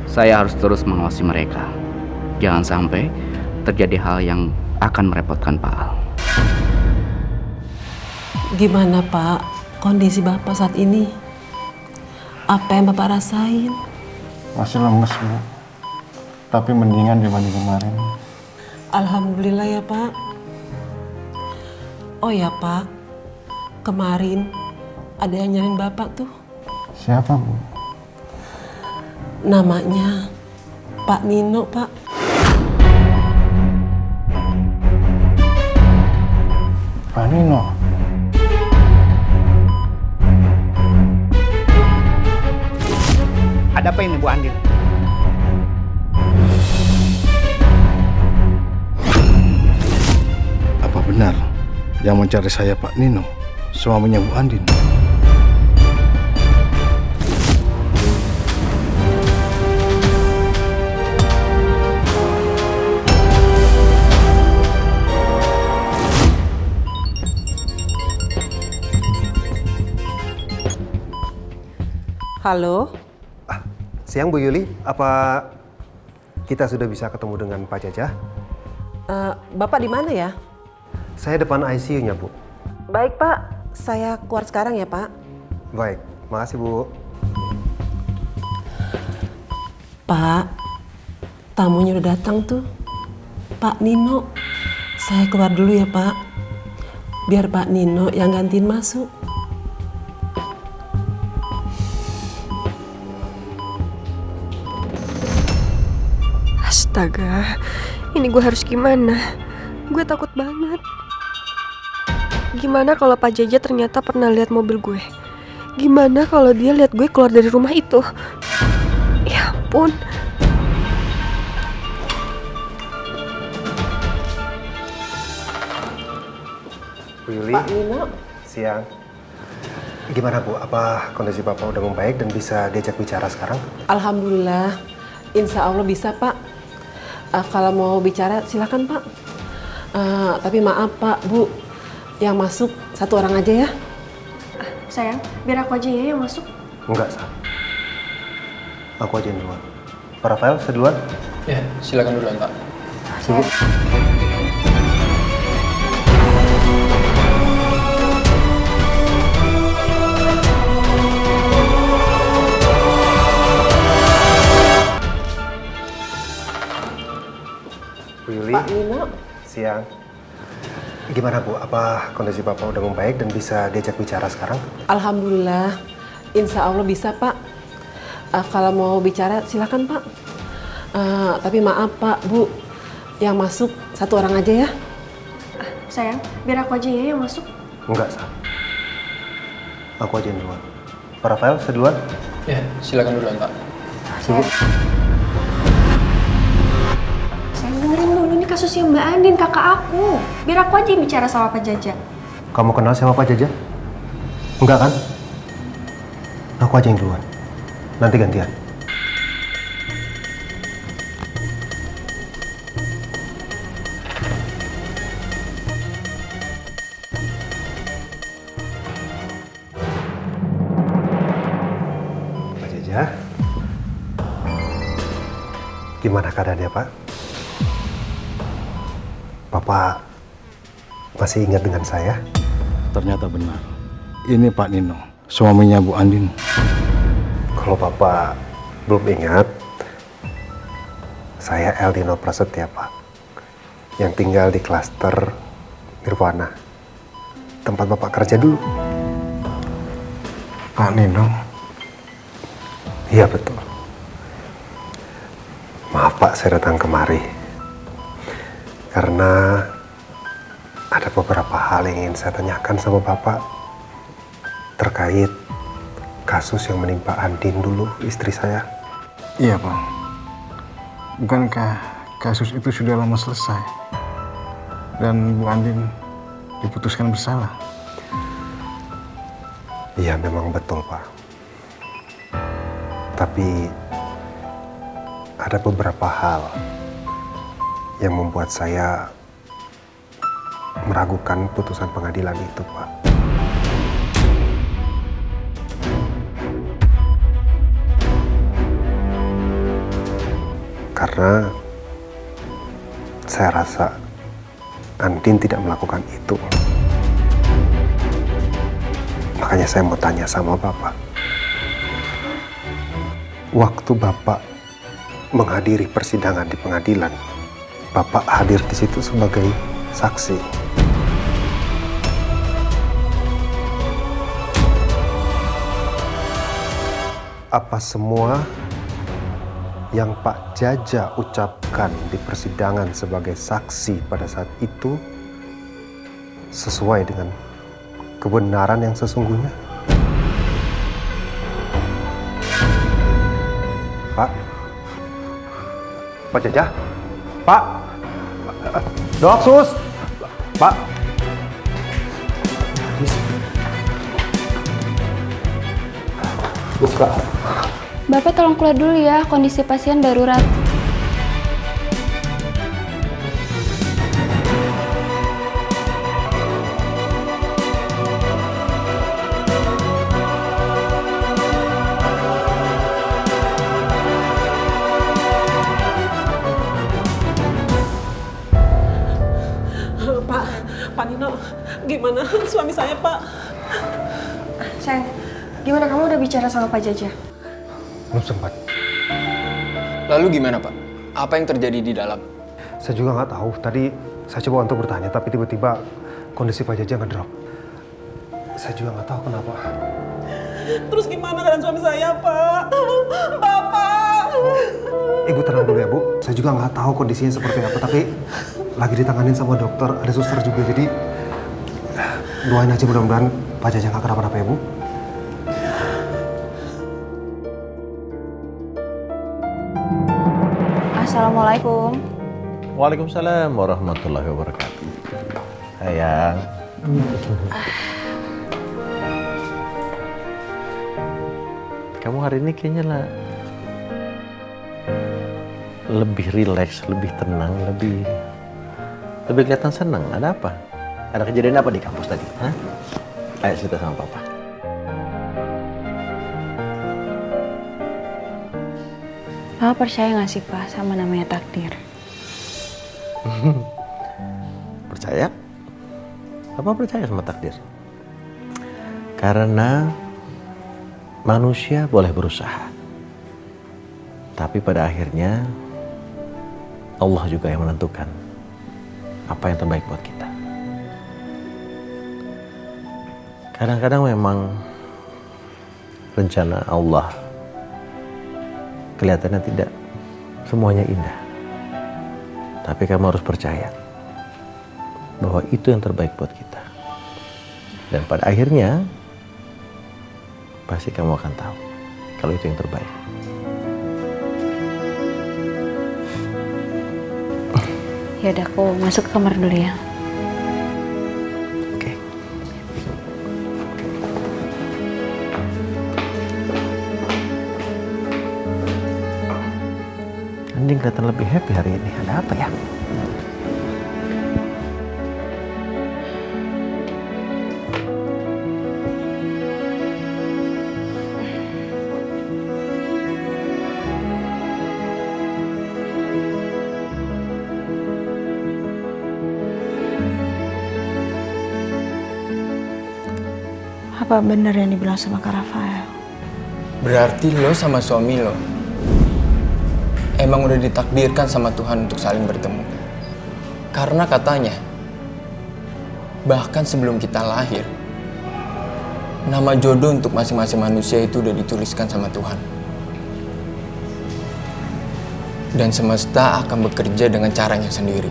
Saya harus terus mengawasi mereka. Jangan sampai terjadi hal yang akan merepotkan Pak Al. Gimana Pak, kondisi Bapak saat ini? Apa yang Bapak rasain? Masih lemes, Bu. Tapi mendingan dibanding kemarin. Alhamdulillah ya Pak. Oh ya Pak, kemarin ada yang nyariin Bapak tuh. Siapa, Bu? Namanya Pak Nino, Pak. Pak Nino. Ada apa ini Bu Andin? Apa benar yang mencari saya Pak Nino, suaminya Bu Andin? Halo? Siang Bu Yuli, apa kita sudah bisa ketemu dengan Pak Jajah? Bapak di mana ya? Saya depan ICU-nya Bu. Baik Pak, saya keluar sekarang ya Pak. Baik, makasih Bu. Pak, tamunya udah datang tuh. Pak Nino, saya keluar dulu ya Pak. Biar Pak Nino yang gantiin masuk. Astaga, ini gue harus gimana? Gue takut banget. Gimana kalau Pak Jaja ternyata pernah lihat mobil gue? Gimana kalau dia lihat gue keluar dari rumah itu? Ya ampun. Bu Yuli, Pak Nino, siang. Gimana Bu, apa kondisi Bapak udah membaik dan bisa diajak bicara sekarang? alhamdulillah. Insya Allah bisa Pak. Kalau mau bicara silakan Pak. Tapi maaf Pak, Bu. Yang masuk satu orang aja ya. Sayang, biar aku aja ya yang masuk. Enggak, Sa. Aku aja yang duluan. Pak Rafael, saya duluan. Ya, silakan duluan, Pak. Sini. Bu Yuli, Pak Nino, siang. Gimana Bu, apa kondisi Bapak udah membaik dan bisa diajak bicara sekarang? alhamdulillah. Insya Allah bisa Pak. Kalau mau bicara silakan Pak. Tapi maaf Pak, Bu. Yang masuk satu orang aja ya. Sayang, biar aku aja ya yang masuk. Enggak, Sa. Aku aja yang duluan. Pak Rafael, saya duluan. Ya, silakan duluan, Pak. Sini. Sayang, dengerin dulu, ini kasusnya Mbak Andin, kakak aku. Biar aku aja yang bicara sama Pak Jaja. Kamu kenal sama Pak Jaja? Enggak kan? Aku aja yang duluan. Nanti gantian. Pak Jaja. Gimana keadaannya, Pak? Bapak masih ingat dengan saya? Ternyata benar. Ini Pak Nino, suaminya Bu Andin. Kalau Bapak belum ingat, saya Eldino Prasetya, Pak. Yang tinggal di klaster Nirwana. Tempat Bapak kerja dulu. Pak Nino? Iya, betul. Maaf, Pak, saya datang kemari. Karena ada beberapa hal yang ingin saya tanyakan sama Bapak terkait kasus yang menimpa Andin dulu, istri saya. Iya, Pak. Bukankah kasus itu sudah lama selesai? Dan Bu Andin diputuskan bersalah? Iya, memang betul, Pak. Tapi ada beberapa hal yang membuat saya meragukan putusan pengadilan itu, Pak. Karena saya rasa Andin tidak melakukan itu. Makanya saya mau tanya sama Bapak. Waktu Bapak menghadiri persidangan di pengadilan, Bapak hadir di situ sebagai saksi. Apa semua yang Pak Jaja ucapkan di persidangan sebagai saksi pada saat itu sesuai dengan kebenaran yang sesungguhnya? Pak? Pak Jaja? Pak? Dok, Sus? Pak? Buka. Bapak tolong keluar dulu ya, kondisi pasien darurat. Pak Nino, gimana suami saya, Pak? Sayang, gimana kamu udah bicara sama Pak Jaja? Belum sempat. Lalu gimana, Pak? Apa yang terjadi di dalam? Saya juga nggak tahu. Tadi saya coba untuk bertanya, tapi tiba-tiba kondisi Pak Jaja ngedrop. Saya juga nggak tahu kenapa. Terus gimana keadaan suami saya, Pak? Bapak! Ibu tenang dulu ya, Bu. Saya juga nggak tahu kondisinya seperti apa, tapi lagi ditanganin sama dokter, ada suster juga. Jadi doain aja mudah-mudahan Pak Jaja nggak kenapa-napa ya, Bu. Assalamualaikum. Waalaikumsalam warahmatullahi wabarakatuh. Sayang. Kamu hari ini kayaknya lah lebih rileks, lebih tenang, lebih kelihatan senang. Ada apa? Ada kejadian apa di kampus tadi? Hah? Ayo cerita sama papa. Papa percaya gak sih, Pak, sama namanya takdir? Percaya? Apa percaya sama takdir? Karena manusia boleh berusaha, tapi pada akhirnya Allah juga yang menentukan apa yang terbaik buat kita. Kadang-kadang memang rencana Allah kelihatannya tidak semuanya indah, tapi kamu harus percaya bahwa itu yang terbaik buat kita. Dan pada akhirnya pasti kamu akan tahu kalau itu yang terbaik. Yaudah, aku masuk ke kamar dulu ya. Oke. Andin kelihatan lebih happy hari ini. Ada apa ya? Apa benar yang dibilang sama Kak Rafael? Berarti lo sama suami lo emang udah ditakdirkan sama Tuhan untuk saling bertemu. Karena katanya, bahkan sebelum kita lahir, nama jodoh untuk masing-masing manusia itu udah dituliskan sama Tuhan. Dan semesta akan bekerja dengan caranya sendiri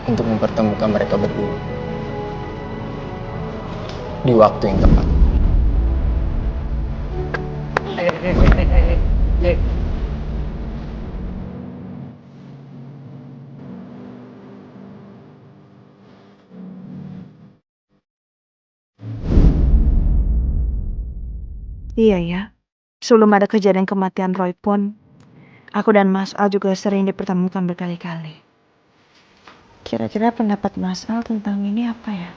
untuk mempertemukan mereka berdua di waktu yang tepat. Iya ya, sebelum ada kejadian kematian Roy pun, aku dan Mas Al juga sering dipertemukan berkali-kali. Kira-kira pendapat Mas Al tentang ini apa ya?